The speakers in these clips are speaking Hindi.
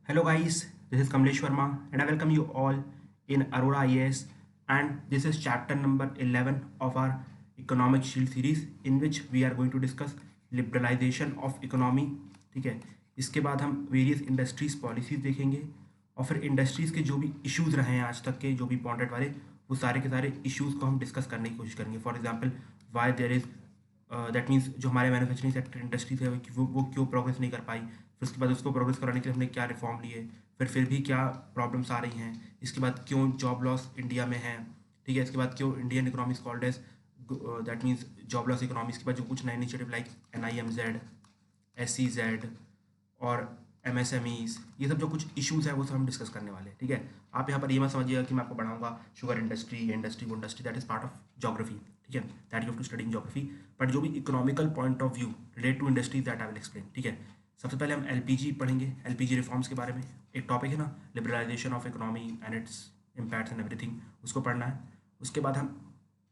Hello guys, this is Kamlesh Verma and I welcome you all in Aurora IAS, and this is chapter number 11 of our economic shield series in which we are going to discuss liberalization of economy. ठीक है, इसके बाद हम वेरियस इंडस्ट्रीज पॉलिसीज देखेंगे और फिर इंडस्ट्रीज के जो भी इश्यूज रहे हैं आज तक के जो भी इम्पोर्टेंट वाले वो सारे के सारे इश्यूज को हम डिस्कस करने की कोशिश करेंगे. For example why there is that means जो हमारे मैन्युफैक्चरिंग सेक्टर इंडस्ट्रीज है वो क्यों प्रोग्रेस नहीं कर पाई, फिर उसके बाद उसको प्रोग्रेस कराने के लिए हमने क्या रिफॉर्म लिए, फिर भी क्या प्रॉब्लम्स आ रही हैं, इसके बाद क्यों जॉब लॉस इंडिया में है. ठीक है, इसके बाद क्यों Indian economy called as that means job loss economy. इसके बाद जो कुछ नए इनिशिएटिव लाइक NIMZ, SEZ और MSMEs, ये सब जो कुछ इश्यूज हैं वो सब हम डिस्कस करने वाले हैं. ठीक है, आप यहाँ पर ये मत समझिएगा कि मैं आपको पढ़ाऊंगा शुगर इंडस्ट्री, ये इंडस्ट्री, वो industry. That is part of geography. ठीक है, that you have to study in geography. But जो भी economical point of view relate to industries that I will explain. ठीक है, सबसे पहले हम LPG पढ़ेंगे, LPG रिफॉर्म्स के बारे में. एक टॉपिक है ना, liberalisation of economy and its impacts and everything, उसको पढ़ना है. उसके बाद हम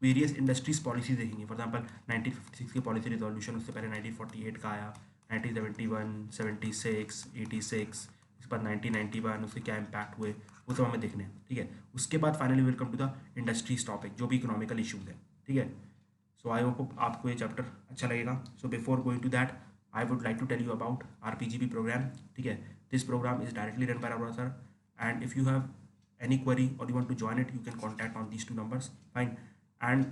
वेरियस इंडस्ट्रीज पॉलिसीज देखेंगे. फॉर एग्जाम्पल 1956 की पॉलिसी रिजोल्यूशन, उससे पहले 1948 का आया, 1971, 76, 86, उसके बाद 1991, उसके क्या इम्पैक्ट हुए वो सब हमें देखने हैं. ठीक है, उसके बाद finally will come to the industries topic जो भी इकोनॉमिकल इशूज़ है. ठीक है, सो आई होप आपको ये चैप्टर अच्छा लगेगा. So before going to that I would like to tell you about our PGP program. ठीक है, this program is directly run by Arora sir, and if you have any query or you want to join it, you can contact on these two numbers. Fine. And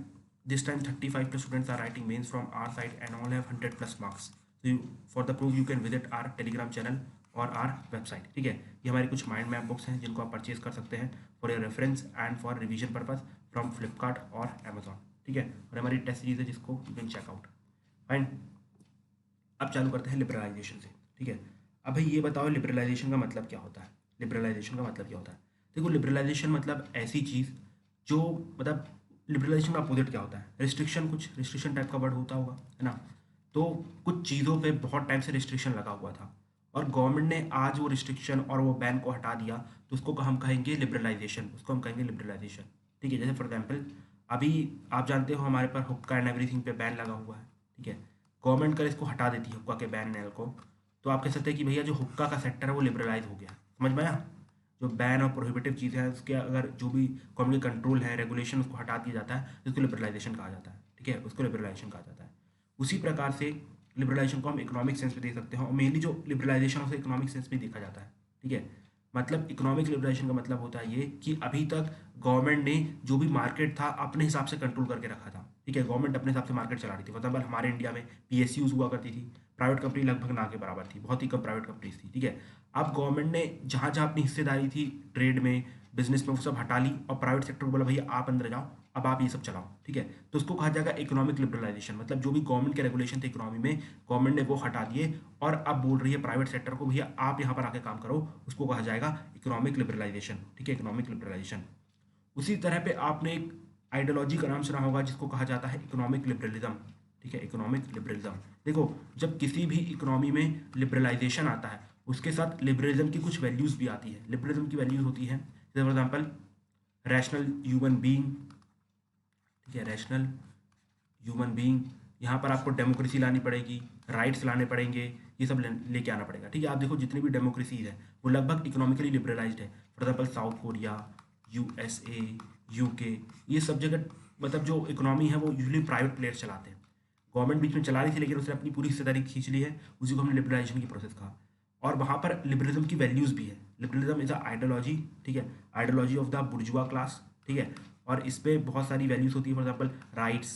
this time 35 plus students are writing mains from our side and all have 100 plus marks. So for the proof you can visit our Telegram channel और our website. ठीक है, ये हमारी कुछ माइंड मैप बुक्स हैं जिनको आप परचेज कर सकते हैं for your reference and for revision purpose from Flipkart और Amazon. ठीक है, और हमारी टेस्ट सीरीज है जिसको यू कैन चेकआउट. फाइन, अब चालू करते हैं लिबरलाइजेशन से. ठीक है, अब भाई ये बताओ लिबरलाइजेशन का मतलब क्या होता है. लिबरलाइजेशन का मतलब क्या होता है? देखो, लिबरलाइजेशन मतलब ऐसी चीज़ जो मतलब लिबरलाइजेशन का अपोजिट क्या होता है? रिस्ट्रिक्शन, कुछ रिस्ट्रिक्शन टाइप का वर्ड होता होगा, है ना. तो कुछ चीज़ों पे बहुत टाइम से रिस्ट्रिक्शन लगा हुआ था और गवर्नमेंट ने आज वो रिस्ट्रिक्शन और वो बैन को हटा दिया, तो उसको हम कहेंगे लिबरलाइजेशन. उसको हम कहेंगे लिबरलाइजेशन. ठीक है, जैसे फॉर एग्जाम्पल अभी आप जानते हो हमारे पर हुक्का एंड एवरीथिंग पे बैन लगा हुआ है. ठीक है, गवर्नमेंट अगर इसको हटा देती है हुक्का के बैन नेल को, तो आप कह सकते हैं कि भैया जो हुक्का का सेक्टर है वो लिबरलाइज हो गया. समझ में आया? जो बैन और प्रोहिबिटिव चीज़ें हैं उसके अगर जो भी गवर्नमेंट कंट्रोल है, रेगुलेशन, उसको हटा दिया जाता है तो उसको लिबरलाइजेशन कहा जाता है. ठीक है, उसको लिबरलाइजेशन कहा जाता है. उसी प्रकार से लिबरलाइजेशन को हम इकोनॉमिक सेंस में देख सकते हैं और मेनली जो लिबरलाइजेशन है उसे इकोनॉमिक सेंस में देखा जाता है. ठीक है, मतलब इकोनॉमिक लिबरलाइजेशन का मतलब होता है ये कि अभी तक गवर्नमेंट ने जो भी मार्केट था अपने हिसाब से कंट्रोल करके रखा था. ठीक है, गवर्नमेंट अपने हिसाब से मार्केट चला रही थी. फॉर एग्जाम्पल हमारे इंडिया में PSUs हुआ करती थी, प्राइवेट कंपनी लगभग ना के बराबर थी, बहुत ही कम प्राइवेट कंपनीज थी. ठीक है, अब गवर्नमेंट ने जहाँ जहाँ अपनी हिस्सेदारी थी ट्रेड में, बिजनेस में, वो सब हटा ली और प्राइवेट सेक्टर को बोला भैया आप अंदर जाओ, अब आप ये सब चलाओ. ठीक है, तो उसको कहा जाएगा इकोनॉमिक लिबरलाइजेशन. मतलब जो भी गवर्नमेंट के रेगुलेशन थे इकोनॉमी में, गवर्नमेंट ने वो हटा दिए और अब बोल रही है प्राइवेट सेक्टर को भैया आप यहाँ पर आके काम करो. उसको कहा जाएगा इकोनॉमिक लिबरलाइजेशन. ठीक है, इकोनॉमिक लिबरलाइजेशन. उसी तरह पे आपने एक आइडियोलॉजी का नाम सुना होगा जिसको कहा जाता है इकोनॉमिक लिबरलिज्म. ठीक है, इकोनॉमिक लिबरलिज्म. देखो, जब किसी भी इकोनॉमी में लिबरलाइजेशन आता है उसके साथ लिबरलिज्म की कुछ वैल्यूज़ भी आती है. लिबरलिज्म की वैल्यूज़ होती है जैसे for example rational human being. ठीक है, रैशनल ह्यूमन बीइंग. यहाँ पर आपको डेमोक्रेसी लानी पड़ेगी, राइट्स लाने पड़ेंगे, ये सब लेके आना पड़ेगा. ठीक है, आप देखो जितनी भी डेमोक्रेसीज है वो लगभग इकोनॉमिकली लिबरलाइज्ड है. For example south Korea, USA, UK, ये सब जगह मतलब जो इकोनॉमी है वो यूजुअली प्राइवेट प्लेयर्स चलाते हैं. गवर्नमेंट बीच में चला रही थी लेकिन उसने अपनी पूरी हिस्सेदारी खींच ली है, उसी को हमने लिबरलाइजेशन की प्रोसेस कहा. और वहाँ पर लिबरलिज्म की वैल्यूज़ भी है. Liberalism is a ideology. ठीक है, आइडियोलॉजी ऑफ द बुर्जुआ क्लास. ठीक है, और इस पर बहुत सारी वैल्यूज़ होती है. For example rights.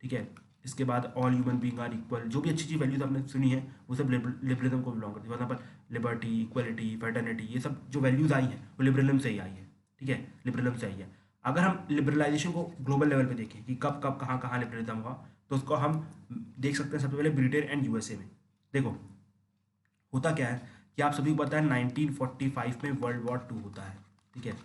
ठीक है, इसके बाद all human being are equal. जो भी अच्छी अच्छी वैल्यूज़ आपने सुनी है वो सब लिबरलिज्म को बिलोंग करती है. For example liberty, equality, fraternity, ये सब जो वैल्यूज़ आई हैं वो लिबरलिज्म से ही आई है. ठीक है, लिबरलिज्म से आई है. अगर हम लिबरलाइजेशन को ग्लोबल लेवल पे देखें कि कब कब कहाँ कहाँ लिबरलिज्म हुआ, तो उसको हम देख सकते हैं सबसे पहले ब्रिटेन एंड USA में. देखो, होता क्या है कि आप सभी को पता है 1945 में वर्ल्ड वॉर 2 होता है. ठीक है,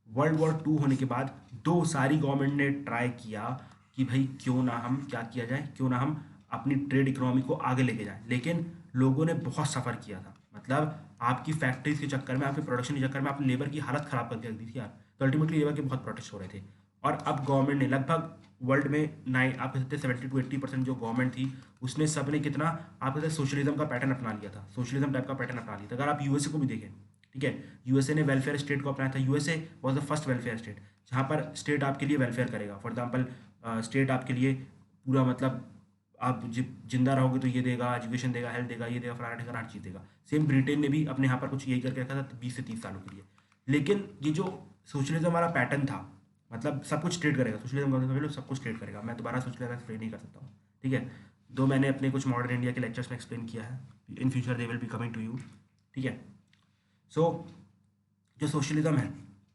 वर्ल्ड वॉर 2 होने के बाद दो सारी गवर्नमेंट ने ट्राई किया कि भाई क्यों ना हम क्या किया जाए, क्यों ना हम अपनी ट्रेड इकोनॉमी को आगे लेके जाएं. लेकिन लोगों ने बहुत सफ़र किया था. मतलब आपकी फैक्ट्रीज के चक्कर में, आपके प्रोडक्शन के चक्कर में आपने लेबर की हालत ख़राब करके रख दी थी यार. तो अल्टीमेटली लेबर के बहुत प्रोटेस्ट हो रहे थे और अब गवर्नमेंट ने लगभग वर्ल्ड में आप कह सकते हैं 70 to 80% जो गवर्नमेंट थी उसने सबने कितना आप कहते हैं सोशलिज्म का पैटर्न अपना लिया था, सोशलिज्म टाइप का पैटर्न अपना लिया था। अगर आप यूएसए को भी देखें, ठीक है, यूएसए ने वेलफेयर स्टेट को अपनाया था। USA was the first welfare state जहाँ पर स्टेट आपके लिए वेलफेयर करेगा। फॉर एग्जाम्पल स्टेट आपके लिए पूरा मतलब आप जिंदा रहोगे तो ये देगा, एजुकेशन देगा, हेल्थ देगा, ये देगा, फलाना देगा, हर चीज़ देगा। सेम ब्रिटेन ने भी अपने यहाँ पर कुछ यही करके रखा था 20 से 30 सालों के लिए। लेकिन ये जो सोशलिज्म वाला पैटर्न था, मतलब सब कुछ ट्रेड करेगा, सोशलिज्म का मतलब सब कुछ ट्रेड करेगा। मैं दोबारा सोशलिज्म एक्सप्लेन नहीं कर सकता हूँ, ठीक है। दो मैंने अपने कुछ मॉडर्न इंडिया के लेक्चर्स में एक्सप्लेन किया है, in future they will be coming to you, ठीक है। सो जो सोशलिज्म है,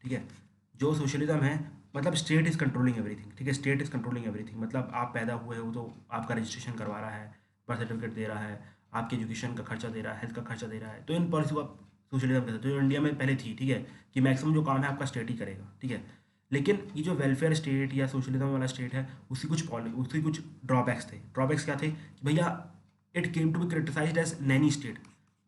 ठीक है, जो सोशलिज्म है मतलब स्टेट इज़ कंट्रोलिंग एवरीथिंग, ठीक है, स्टेट इज़ कंट्रोलिंग एवरीथिंग। मतलब आप पैदा हुए हो तो आपका रजिस्ट्रेशन करवा रहा है, बर्थ सर्टिफिकेट दे रहा है, आपके एजुकेशन का खर्चा दे रहा है, हेल्थ का खर्चा दे रहा है। तो इन पॉलिसी को आप सोशलिज्म कहते हैं। तो जो इंडिया में पहले थी, ठीक है, कि मैक्सिमम जो काम है आपका स्टेट ही करेगा, ठीक है। लेकिन ये जो वेलफेयर स्टेट या सोशलिज्म वाला स्टेट है उसकी कुछ ड्रॉबैक्स थे। ड्रॉबैक्स क्या थे कि भैया it came to be criticised as nanny state.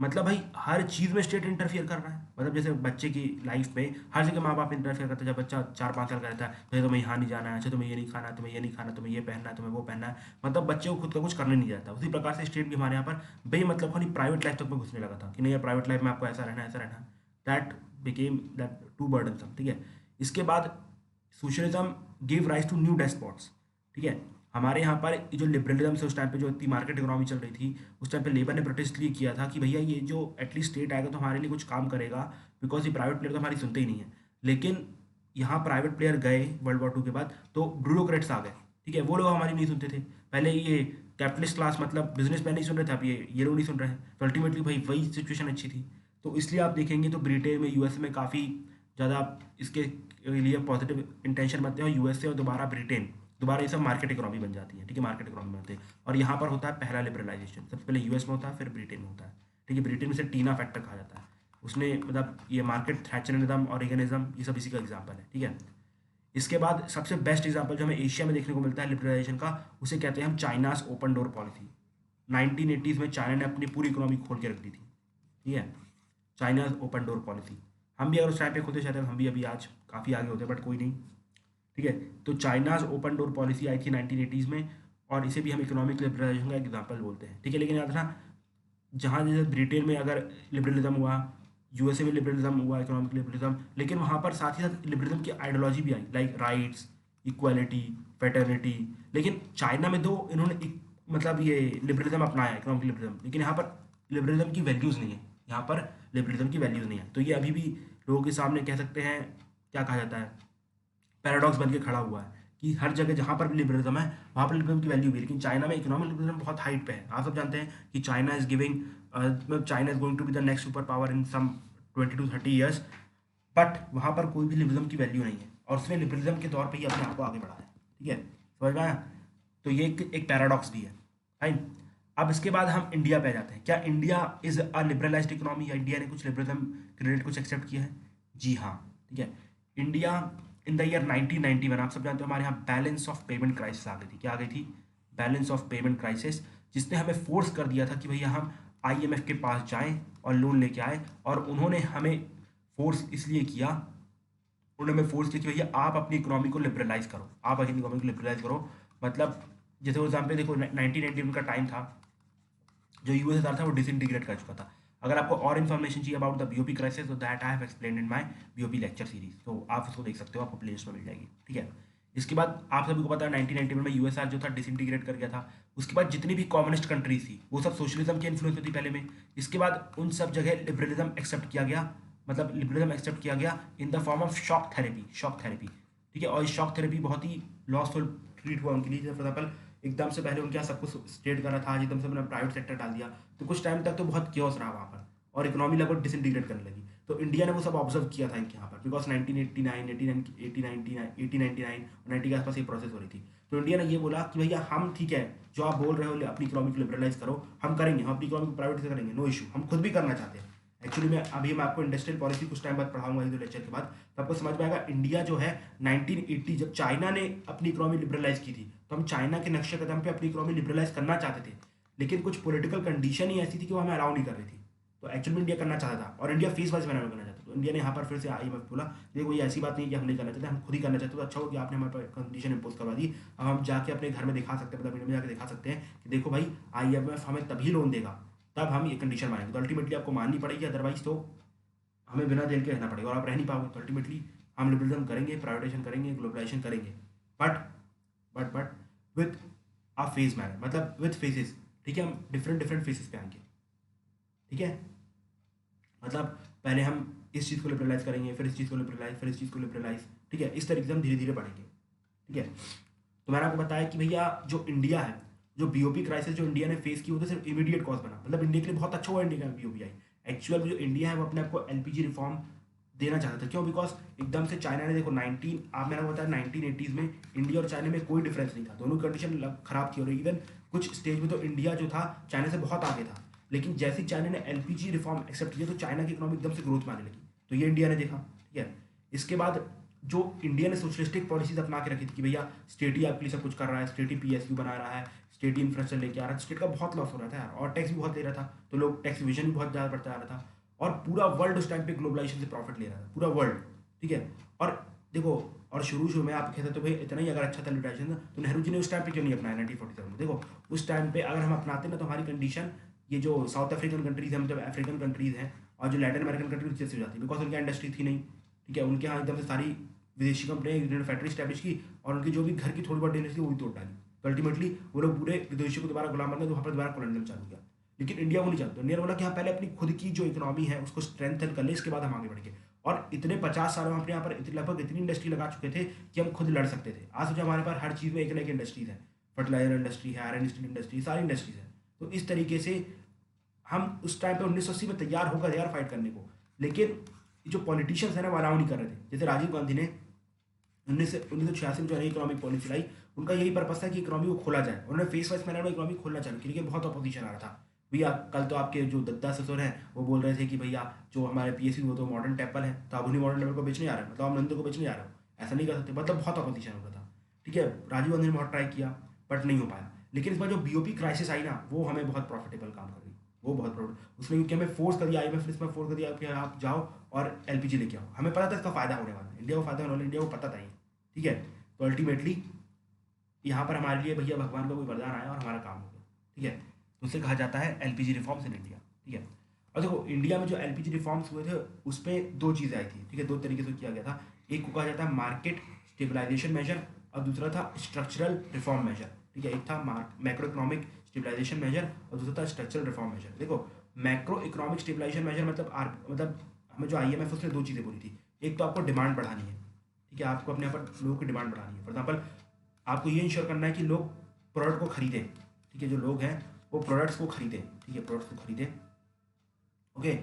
मतलब भाई हर चीज़ में स्टेट इंटरफियर कर रहा है। मतलब जैसे बच्चे की लाइफ में हर जगह माँ बाप इंटरफियर करते हैं। जब बच्चा 4-5 साल का रहता है तो तुम्हें यहाँ नहीं जाना है, अच्छा तुम्हें ये नहीं खाना, तुम्हें ये नहीं खाना, तुम्हें ये पहनना है, तुम्हें वो पहनना है। मतलब बच्चे को खुद का कुछ करने नहीं जाता। उसी प्रकार से स्टेट भी हमारे यहाँ पर बेमतलब खाली प्राइवेट लाइफ तक में घुसने लगा था कि नहीं यार प्राइवेट लाइफ में आपको ऐसा रहना है, ऐसा रहना है। That became that too burdensome, ठीक है। इसके बाद socialism give rise to new despots, ठीक है। हमारे यहाँ पर जो लिबरलिज्म से उस टाइम पे जो इतनी मार्केट इकोनॉमी चल रही थी, उस टाइम पे लेबर ने प्रोटेस्ट लिए किया था कि भैया ये जो एटलीस्ट स्टेट आएगा तो हमारे लिए कुछ काम करेगा, बिकॉज ये प्राइवेट प्लेयर तो हमारी सुनते ही नहीं है। लेकिन यहाँ प्राइवेट प्लेयर गए वर्ल्ड वॉर 2 के बाद तो ब्यूरोक्रेट्स आ गए, ठीक है, वो लोग हमारी नहीं सुनते थे। पहले ये कैपिटलिस्ट क्लास मतलब बिजनेसमैन नहीं सुन रहे थे, अब ये लोग नहीं सुन रहे हैं। तो अल्टीमेटली भाई वही सिचुएशन अच्छी थी। तो इसलिए आप देखेंगे तो ब्रिटेन में, यूएस में काफ़ी ज़्यादा इसके लिए पॉजिटिव इंटेंशन बनते हैं, और यूएसए और दोबारा ब्रिटेन, दोबारा ये सब मार्केट इकोनॉमी बन जाती है, ठीक है, मार्केट इकोनॉमी बनते हैं। और यहाँ पर होता है पहला लिबरलाइजेशन, सबसे पहले यूएस में होता है, फिर ब्रिटेन में होता है, ठीक है। ब्रिटेन में से टीना फैक्टर कहा जाता है, उसने मतलब ये मार्केट थैचरिज्म और रेगनिज्म ये सब इसी का एग्जाम्पल है, ठीक है। इसके बाद सबसे बेस्ट एग्जाम्पल जो हमें एशिया में देखने को मिलता है लिबरलाइजेशन का, उसे कहते हैं हम China's open door policy. 1980s में चाइना ने अपनी पूरी इकोनॉमी खोल के रख दी थी, ठीक है, चाइनाज ओपन डोर पॉलिसी। हम भी अगर उस टाइम पे खोलते शायद हम भी अभी आज काफ़ी आगे होते, बट कोई नहीं, ठीक है। तो चाइनाज ओपन डोर पॉलिसी आई थी 1980s में, और इसे भी हम इकोनॉमिक लिबरलाइजेशन का एग्जाम्पल बोलते हैं, ठीक है। लेकिन याद रखना, जहाँ जैसे ब्रिटेन में अगर लिबरलिज्म हुआ, यूएसए में लिबरलिज्म हुआ, इकोनॉमिक लिबरलिज्म, लेकिन वहाँ पर साथ ही साथ लिबरलिज्म की आइडियोलॉजी भी आई, लाइक राइट्स, इक्वालिटी, फेटर्निटी। लेकिन चाइना में दो इन्होंने मतलब ये लिबरलिज्म अपनाया, इकोनॉमिक लिबरलिज्म, लेकिन यहाँ पर लिबरलिज्म की वैल्यूज़ नहीं है, यहाँ पर लिबरलिज्म की वैल्यूज़ नहीं है। तो ये अभी भी लोगों के सामने कह सकते हैं, क्या कहा जाता है, पैराडॉक्स बन के खड़ा हुआ है कि हर जगह जहाँ पर भी लिबरलिज्म है वहाँ पर लिबरलिज्म की वैल्यू भी है। लेकिन चाइना में इकोनॉमिक लिबरलिज्म बहुत हाइट पे है। आप सब जानते हैं कि China is giving, China is going to be the next super power in some 20 to 30 years, बट वहाँ पर कोई भी लिबरलिज्म की वैल्यू नहीं है, और उसने लिबरलिज्म के तौर पर ही अपने आप को आगे बढ़ाया है, ठीक है, समझ में आया। तो ये एक पैराडॉक्स भी है, फाइन। अब इसके बाद हम इंडिया पे जाते हैं। क्या India is a liberalised economy, या इंडिया ने कुछ लिबरलिज्म क्रेडिट कुछ एक्सेप्ट किया है? जी हाँ, ठीक है। इंडिया इन द ईयर 1991, आप सब जानते हो, हमारे यहाँ बैलेंस ऑफ पेमेंट क्राइसिस आ गई थी। क्या आ गई थी? बैलेंस ऑफ पेमेंट क्राइसिस, जिसने हमें फोर्स कर दिया था कि भैया हम आईएमएफ के पास जाएं और लोन लेके आए। और उन्होंने हमें फोर्स इसलिए किया, उन्होंने हमें फोर्स किया कि भैया आप अपनी इकोनॉमी को लिबरलाइज करो, आप अपनी इकोनॉमी को लिबरलाइज करो। मतलब जैसे एग्जाम्पल देखो, 1991 का टाइम था, जो यूएसएसआर था वो डिसइंटीग्रेट कर चुका था। अगर आपको और इन्फॉर्मेशन चाहिए अबाउट द बीओपी क्राइसिस, तो that I have explained in my BOP lecture series, तो आप उसको देख सकते हो, आपको प्लेलिस्ट में मिल जाएगी, ठीक है। इसके बाद आप सभी को पता है 1991 में यूएसआर जो था डिसइंटीग्रेट कर गया था। उसके बाद जितनी भी कम्युनिस्ट कंट्रीज थी वो सब सोशलिज्म के इन्फ्लुएंस में थी पहले में। इसके बाद उन सब जगह लिबरलिज्म एक्सेप्ट किया गया, मतलब लिबरलिज्म एक्सेप्ट किया गया in the form of shock therapy, ठीक है। और शॉक थेरेपी बहुत ही लॉसफुल ट्रीट हुआ उनके लिए। फॉर एग्जाम्पल, एकदम से पहले उनके यहाँ सब कुछ स्टेट कर रहा था, आज एकदम से उन्होंने प्राइवेट सेक्टर डाल दिया, तो कुछ टाइम तक तो बहुत क्योस रहा वहाँ पर, और इकोनॉमी लगभग डिसइंटीग्रेट करने लगी। तो इंडिया ने वो सब ऑब्जर्व किया था इनके यहाँ पर, बिकॉज 1989 और 90 के आसपास ये प्रोसेस हो रही थी। तो इंडिया ने ये बोला कि भैया हम, ठीक है, जो आप बोल रहे हो अपनी इकोनॉमी को लिबरलाइज करो, हम करेंगे, हम अपनी इकोनॉमी को प्राइवेट से करेंगे, नो इशू, हम खुद भी करना चाहते हैं। एक्चुअली मैं आपको इंडस्ट्रियल पॉलिसी कुछ टाइम बाद पढ़ाऊंगा, एक दो लेक्चर के बाद, तो आपको समझ में आएगा। इंडिया जो है 1980 जब चाइना ने अपनी इकोनॉमी लिबरलाइज की थी, तो हम चाइना के नक्शे कदम पे अपनी इकोनॉमी लिबरलाइज करना चाहते थे, लेकिन कुछ पॉलिटिकल कंडीशन ही ऐसी थी कि वो हमें अलाउ नहीं कर रही थी। तो एक्चुअली इंडिया करना चाहता था, और इंडिया फेस वाइज मैनर में करना चाहता था। तो इंडिया ने यहाँ पर फिर से IMF बोला देखो ये ऐसी बात नहीं कि हम नहीं करना चाहते, हम खुद ही करना चाहते, तो अच्छा हो कि आपने हमारे पर कंडीशन इम्पोज करवा दी। अब हम जाके अपने घर में दिखा सकते हैं, मतलब इंडिया में जाके दिखा सकते हैं कि देखो भाई IMF हमें तभी लोन देगा तब हम ये कंडीशन मानेंगे। तो अल्टीमेटली आपको माननी पड़ेगी, अदरवाइज तो हमें बिना जेल के रहना पड़ेगा और आप रह नहीं पाओगे। तो अल्टीमेटली हम लिबरलिज्म करेंगे, प्राइवेटाइजेशन करेंगे, ग्लोबलाइजेशन करेंगे, but with a phase manner, मतलब विथ फेजेस। ठीक है, हम डिफरेंट डिफरेंट फेजेस पे आएंगे। ठीक है, मतलब पहले हम इस चीज़ को लिबरलाइज करेंगे, फिर इस चीज़ को लिबरलाइज, फिर इस चीज़ को लिबरलाइज। ठीक है, इस तरीके से हम धीरे धीरे बढ़ेंगे। ठीक है, तो मैंने आपको बताया कि भैया जो इंडिया है, जो BOP क्राइसिस जो इंडिया ने फेस की, वो तो सिर्फ इमीडिएट कॉज बना, मतलब इंडिया के लिए बहुत अच्छा हुआ इंडिया का BOP आई। एक्चुअल में जो इंडिया है वो अपने आपको LPG रिफॉर्म देना चाहता था। क्यों? बिकॉज एकदम से चाइना ने देखो मैंने बताया 1980s में इंडिया और चाइना में कोई डिफरेंस नहीं था, दोनों की कंडीशन खराब थी और इवन कुछ स्टेज में तो इंडिया जो था चाइना से बहुत आगे था। लेकिन जैसे ही चाइना ने LPG रिफॉर्म एक्सेप्ट किया तो चाइना की इकोनॉमी एकदम से ग्रोथ में आने लगी, तो ये इंडिया ने देखा। ठीक है, इसके बाद जो इंडिया ने सोशलिस्टिक पॉलिसीज अपना के रखी थी कि भैया स्टेट ही आपके लिए सब कुछ कर रहा है, स्टेट ही PSU बना रहा है, स्टेट ही इंफ्रास्ट्रक्चर लेके आ रहा है, स्टेट का बहुत लॉस हो रहा था यार, और टैक्स भी बहुत ले रहा था, तो लोग टैक्स इवेजन भी बहुत ज़्यादा बढ़ता जा रहा था, और पूरा वर्ल्ड उस टाइम पे ग्लोबलाइजेशन से प्रॉफिट ले रहा था, पूरा वर्ल्ड। ठीक है, और देखो, और शुरू में आप कहते तो भाई इतना ही अगर अच्छा था लिबरलाइजेशन तो नेहरू जी ने उस टाइम पे क्यों नहीं अपनाया 1947 में। देखो उस टाइम पे अगर हम अपनाते ना तो हमारी कंडीशन ये जो साउथ अफ्रीकन कंट्रीज हैं, मतलब अफ्रीकन कंट्रीज हैं और जो लैटिन अमेरिकन कंट्रीज जैसे हो जाती है, बिकॉज उनकी इंडस्ट्री थी नहीं। ठीक है, उनके यहाँ एकदम से सारी विदेशी कंपनियां, उन्होंने फैक्ट्री स्टैब्लिश की और उनकी जो भी घर की थोड़ी बहुत इंडस्ट्री वो भी तोड़ डाली। तो अल्टीमेटली वो लोग पूरे विदेशियों को दोबारा गुलाम बन गए, तो वहाँ पर दोबारा कॉलोनियल चालू किया। लेकिन इंडिया वो नहीं चाहता, इंडिया ने बोला कि हाँ पहले अपनी खुद की जो इकोनॉमी है उसको स्ट्रेंथन कर ले, इसके बाद हम आगे बढ़ेंगे। और इतने 50 सालों में अपने यहाँ पर लगभग इतनी इंडस्ट्री लगा चुके थे कि हम खुद लड़ सकते थे। आज सोचो हमारे पास हर चीज़ में एक ना एक इंडस्ट्रीज है, फर्टिलाइजर इंडस्ट्री है, आयरन स्टील इंडस्ट्री, सारी इंडस्ट्रीज है। तो इस तरीके से हम उस टाइम पे 1980 में तैयार होकर यार फाइट करने को, लेकिन जो पॉलिटिशियंस है ना वो अलाउ नहीं कर रहे थे। जैसे राजीव गांधी ने 1986 में जो नई इकोनॉमिक पॉलिसी लाई, उनका यही पर्पस था कि इकोनॉमी को खोला जाए, उन्होंने फेस वाइज मैनर में इकोनॉमी खोलना चालू की, लेकिन बहुत अपोजिशन आ रहा था। भैया कल तो आपके जो दत्ता ससुर हैं वो बोल रहे थे कि भैया जो हमारे PSU वो तो मॉडर्न टेम्पल है, तो आप उन्हीं मॉडर्न टेम्पल को बेचने आ रहे हो, मतलब आप नंदो को बेचने जा रहे हो, ऐसा नहीं कर सकते, मतलब बहुत अपोजिशन हो रहा था। ठीक है, राजीव गांधी ने बहुत ट्राई किया बट नहीं हो पाया। लेकिन इस बार जो BOP क्राइसिस आई ना वो हमें बहुत प्रॉफिटेबल काम कर गई, वो बहुत प्रॉफिट उसने, क्योंकि हमें फोर्स कर दिया, IMF ने इसमें फोर्स कर दिया कि आप जाओ और LPG लेके आओ। हमें पता था इसका फायदा होने वाला है, इंडिया को फायदा होने वाला, इंडिया को पता था ये। ठीक है, तो अल्टीमेटली यहाँ पर हमारे लिए भैया भगवान का कोई वरदान आया और हमारा काम हो गया। ठीक है, तो उसे कहा जाता है LPG रिफॉर्म्स इन इंडिया। ठीक है, और देखो इंडिया में जो LPG रिफॉर्म्स हुए थे उसमें दो चीज़ें आई थी। ठीक है, दो तरीके से किया गया था, एक को कहा जाता है मार्केट स्टेबलाइजेशन मेजर और दूसरा था स्ट्रक्चरल रिफॉर्म मेजर। ठीक है, एक था मैक्रो इकोनॉमिक स्टेबलाइजेशन मेजर और दूसरा था स्ट्रक्चरल रिफॉर्म मेजर। देखो मैक्रो इकोनॉमिक स्टेबलाइजेशन मेजर मतलब हमें जो IMF उसने दो चीज़ें बोली थी, एक तो आपको डिमांड बढ़ानी है। ठीक है, आपको अपने यहाँ पर लोगों की डिमांड बढ़ानी है। फॉर एग्जाम्पल आपको ये इंश्योर करना है कि लोग प्रोडक्ट को खरीदें। ठीक है, जो लोग हैं वो प्रोडक्ट्स को खरीदें। ठीक है, प्रोडक्ट्स को खरीदें। ओके,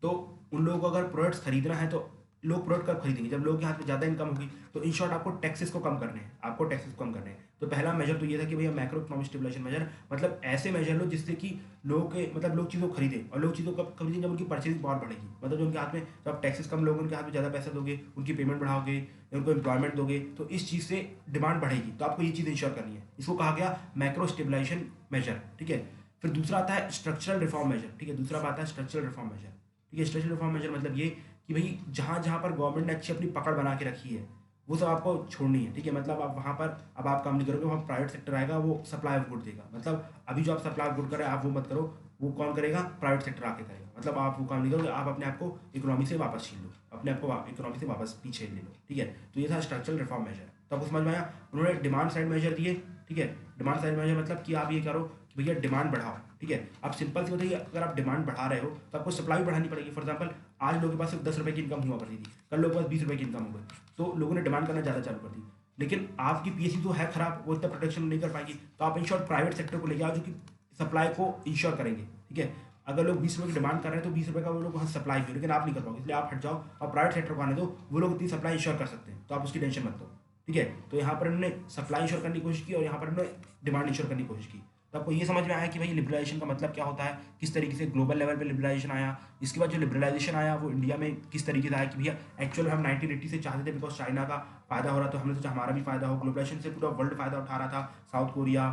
तो उन लोगों को अगर प्रोडक्ट्स खरीदना है तो लोग प्रोडक्ट कब खरीदेंगे, जब लोगों के हाथ में ज़्यादा इनकम होगी। तो इन शॉर्ट आपको टैक्सेस को कम करने हैं, आपको टैक्सेस को कम करने हैं। तो पहला मेजर तो ये था कि भैया मैक्रो इकोनॉमिक स्टेबलाइजेशन मेजर, मतलब ऐसे मेजर लो जिससे कि लोगों के मतलब लोग चीज़ों को खरीदें, और लोग चीज़ों को कब खरीदें जब उनकी परचेजिंग पावर बढ़ेगी, मतलब जो उनके हाथ में जब आप टैक्सेस कम लोगे उनके हाथ में ज़्यादा पैसा दोगे, उनकी पेमेंट बढ़ाओगे, उनको एम्प्लॉयमेंट दोगे, तो इस चीज़ से डिमांड बढ़ेगी। तो आपको ये चीज़ इंश्योर करनी है, इसको कहा गया मैक्रो स्टेबलाइजेशन मेजर। ठीक है, फिर दूसरा आता है स्ट्रक्चरल रिफॉर्म मेजर। ठीक है, दूसरा आता है स्ट्रक्चरल रिफॉर्म मेजर। ठीक है, स्ट्रक्चरल रिफॉर्म मेजर मतलब ये कि भाई जहाँ जहाँ पर गवर्नमेंट ने अच्छी अपनी पकड़ बना के रखी है वो सब आपको छोड़नी है। ठीक है, मतलब आप वहाँ पर अब आप काम नहीं करोगे, वहाँ प्राइवेट सेक्टर आएगा, वो सप्लाई ऑफ गुड देगा। मतलब अभी जो आप सप्लाई ऑफ गुड कर रहे हैं आप वो मत करो, वो कौन करेगा, प्राइवेट सेक्टर आके करेगा। मतलब आप वो काम नहीं करोगे, आप अपने आप को इकोनॉमी से वापस छीन लो, अपने आप को इकोनॉमी से वापस पीछे ले लो। ठीक है, तो ये था स्ट्रक्चरल रिफॉर्म मेजर। तो आपको समझ में आया, उन्होंने डिमांड साइड मेजर दिए। ठीक है, डिमांड साइड मेजर मतलब कि आप ये करो कि भैया डिमांड बढ़ाओ। ठीक है, आप सिंपल सी बताइए, अगर आप डिमांड बढ़ा रहे हो तो आपको सप्लाई बढ़ानी पड़ेगी। फॉर एग्जाम्पल आज लोगों के पास सिर्फ 10 रुपये की इनकम हुआ करती थी, कल लोगों के पास 20 रुपये की इनकम हो गई, तो लोगों ने डिमांड करना ज़्यादा चालू कर दी। लेकिन आपकी PSU तो है खराब, वो इतना प्रोटेक्शन नहीं कर पाएगी, तो आप इंश्योर प्राइवेट सेक्टर को लेके आओ जो कि सप्लाई को इंश्योर करेंगे। ठीक है, अगर लोग 20 रुपये की डिमांड कर रहे हैं तो 20 रुपये का वो लोग वहाँ सप्लाई करें, लेकिन आप नहीं कर पाओगे, इसलिए आप हट जाओ और प्राइवेट सेक्टर को आने दो, वो लोग इतनी सप्लाई इंश्योर कर सकते हैं, तो आप उसकी टेंशन मत लो। ठीक है, तो यहाँ पर उन्होंने सप्लाई इंश्योर करने की कोशिश की और यहाँ पर उन्होंने डिमांड इंश्योर करने की कोशिश की। तो आपको ये समझ में आया कि भाई लिबरलाइजेशन का मतलब क्या होता है, किस तरीके से ग्लोबल लेवल पे लिबरलाइजेशन आया। इसके बाद जो लिबरलाइजेशन आया वो इंडिया में किस तरीके से आया कि भैया एक्चुअल में हम 1980 से चाहते थे, बिकॉज चाइना का फायदा हो रहा, तो हमने सोचा हमारा भी फायदा हो। ग्लोबलाइजेशन से पूरा वर्ल्ड फायदा उठा रहा था, साउथ कोरिया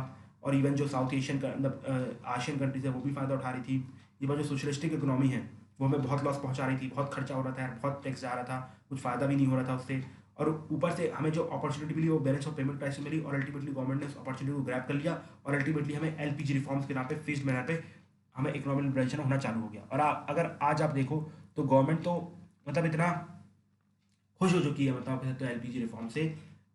और इवन जो साउथ एशियन मतलब एशियन कंट्रीज है वो भी फायदा उठा रही थी। ये बात जो सोशलिस्टिक इकोनॉमी है वो हमें बहुत लॉस पहुंचा रही थी, बहुत खर्चा हो रहा था यार, बहुत टैक्स जा रहा था, कुछ फ़ायदा भी नहीं हो रहा था उससे, और ऊपर से हमें जो अपॉर्चुनिटी मिली वो बैलेंस ऑफ पेमेंट क्राइसिस मिली, और अल्टीमेटली गवर्नमेंट ने उस अपॉर्चुनिटी को ग्रैब कर लिया, और अल्टीमेटली हमें एलपीजी रिफॉर्म्स के नाम पे फिक्स्ड मैनर पे हमें इकोनॉमिक लिबरेशन होना चालू हो गया। और अगर आज आप देखो तो गवर्नमेंट तो मतलब इतना खुश हो चुकी है, मतलब आप कह सकते हो एलपीजी रिफॉर्म से,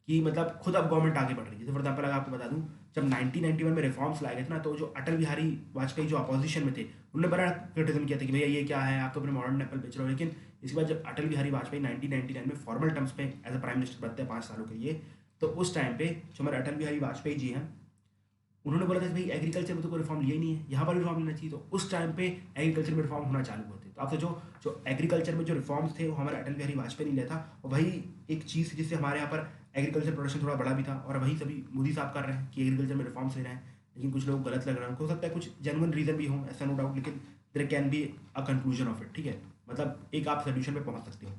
कि मतलब खुद अब गवर्नमेंट आगे बढ़ रही है। जैसे फॉर एग्जाम्पल अगर आपको बता दूं, जब 1991 में रिफॉर्म्स लाए गए थे ना, तो जो अटल बिहारी वाजपेयी जो अपोजिशन में थे, उन्होंने बड़ा क्रिटिज्म किया था कि भैया ये क्या है, आप तो अपने मॉडर्न एप्पल बेच रहे हो। लेकिन इसके बाद जब अटल बिहारी वाजपेयी 1999 में फॉर्मल टर्म्स पे एज अ प्राइम मिनिस्टर बनते हैं 5 सालों के लिए, तो उस टाइम पे जो हमारे अटल बिहारी वाजपेयी जी हैं, उन्होंने बोला था कि भाई एग्रीकल्चर में तो कोई रिफॉर्म लिया ही नहीं है, यहाँ पर भी रिफॉर्म लेना चाहिए। तो उस टाइम पे एग्रीकल्चर में रिफॉर्म होना चालू हुए थे। तो आप सोचो, जो एग्रीकल्चर में जो रिफॉर्म्स थे वो हमारे अटल बिहारी वाजपेयी ने लिया था, और वही एक चीज़ थी जिससे हमारे यहाँ पर एग्रीकल्चर प्रोडक्शन थोड़ा बड़ा भी था, और वही सभी मोदी साहब कर रहे हैं कि एग्रीकल्चर में रिफॉर्म्स ले रहे हैं। लेकिन कुछ लोग गलत लग रहे हैं, हो सकता है कुछ जेन्युइन रीज़न भी हो, ऐसा नो डाउट, लेकिन there can be a conclusion of it, ठीक है, मतलब एक आप सोल्यूशन पे पहुंच सकते हो।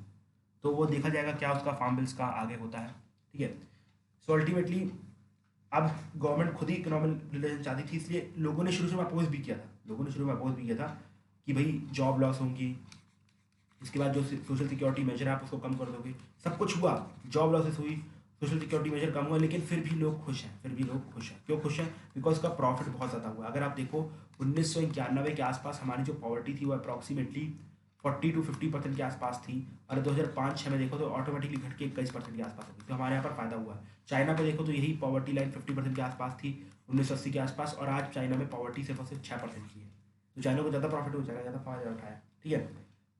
तो वो देखा जाएगा क्या उसका फार्म बिल्स का आगे होता है, ठीक है। सो अल्टीमेटली अब गवर्नमेंट खुद ही इकोनॉमिक रिलेशन चाहती थी, इसलिए लोगों ने शुरू में अपोज भी किया था, कि भाई जॉब लॉस होंगी, इसके बाद जो सोशल सिक्योरिटी मेजर है आप उसको कम कर दोगे। सब कुछ हुआ, जॉब लॉसेस हुई, सोशल सिक्योरिटी मेजर कम हुआ, लेकिन फिर भी लोग खुश हैं, क्यों खुश हैं? बिकॉज का प्रॉफिट बहुत ज़्यादा हुआ। अगर आप देखो 1991 के आसपास हमारी जो पॉवर्टी थी वो अप्रॉक्सीमेटली 40 to 50% के आसपास थी, और 2005-06 में देखो तो ऑटोमेटिकली घट के 21% के आसपास होगी। तो हमारे यहाँ पर फायदा हुआ है। चाइना पे देखो तो यही पॉवर्टी लाइन 50% के आसपास थी 1980 के आसपास, और आज चाइना में पॉवर्टी सिर्फ और सिर्फ 6% की है। तो चाइना को ज़्यादा प्रॉफिट हो जाएगा, ज़्यादा फायदा उठाया, ठीक है।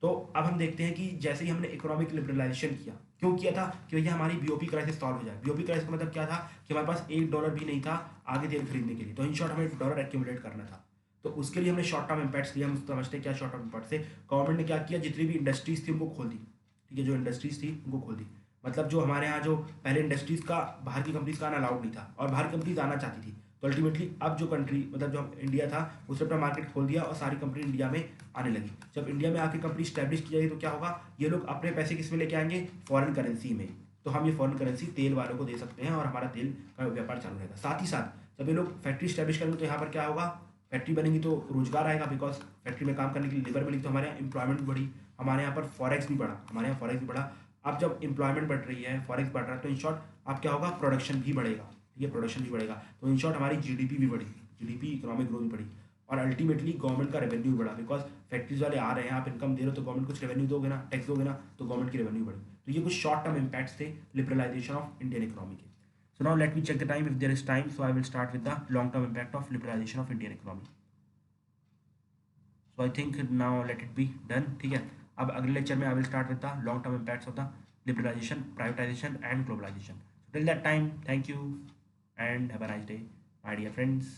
तो अब हम देखते हैं कि जैसे ही हमने इकोनॉमिक लिबरलाइजेशन किया, क्यों किया था? कि भैया हमारी बीओपी क्राइसिस सॉल्व हो जाए। बीओपी क्राइसिस का मतलब क्या था? कि हमारे पास $1 भी नहीं था आगे तेल खरीदने के लिए, तो इन शॉर्ट हमें डॉलर एक्यूमुलेट करना था। तो उसके लिए हमने शॉर्ट टर्म इम्पैक्ट्स लिए। हम समझते हैं क्या शॉर्ट टर्म इम्पैक्ट से गवर्नमेंट ने क्या किया, जितनी भी इंडस्ट्रीज थी उनको खोल दी, ठीक है, जो इंडस्ट्रीज थी उनको खोल दी। मतलब जो हमारे यहाँ जो पहले इंडस्ट्रीज का बाहर की कंपनीज का आना अलाउड नहीं था, और बाहर कंपनीज आना चाहती थी, तो अल्टीमेटली अब जो कंट्री मतलब जो इंडिया था उसने अपना मार्केट खोल दिया, और सारी कंपनी इंडिया में आने लगी। जब इंडिया में आके कंपनी स्टैब्लिश की जाएगी तो क्या होगा, ये लोग अपने पैसे किस में लेके आएंगे? फॉरेन करेंसी में। तो हम ये फॉरेन करेंसी तेल वालों को दे सकते हैं, और हमारा तेल का व्यापार चालू रहेगा। साथ ही साथ जब ये लोग फैक्ट्री स्टैब्लिश करेंगे तो यहाँ पर क्या होगा, फैक्ट्री बनेगी तो रोजगार आएगा, बिकॉज फैक्ट्री में काम करने के लिए लेबर मिली, तो हमारे यहाँ एम्प्लॉयमेंट भी बढ़ी, हमारे यहाँ पर फॉरेक्स भी बढ़ा, अब जब एम्प्लॉयमेंट बढ़ रही है, फॉरेक्स बढ़ रहा है, तो इन शॉर्ट अब क्या होगा, प्रोडक्शन भी बढ़ेगा, ठीक है, प्रोडक्शन भी बढ़ेगा, तो इन शॉर्ट हमारी जीडीपी भी बढ़ी, जीडीपी इकोनॉमिक ग्रोथ भी बढ़ी, और अल्टीमेटली गवर्नमेंट का रेवेन्यू भी बढ़ा, बिकॉज फैक्ट्रीज वाले आ रहे हैं, आप इनकम दे रहे हो तो गवर्नमेंट कुछ रेवेन्यू दोगे ना, टैक्स दोगे ना, तो गवर्नमेंट की रेवेन्यू बढ़ी। तो ये कुछ शॉर्ट टर्म इम्पैक्ट्स थे लिबरलाइजेशन ऑफ इंडियन इकोनॉमी के। So now let me check the time if there is time. So I will start with the long-term impact of liberalization of Indian economy. So I think now let it be done. ठीक है, अब अगले लेक्चर में I will start with the long-term impacts of the liberalization, privatization and globalization. So till that time, thank you and have a nice day, my dear friends.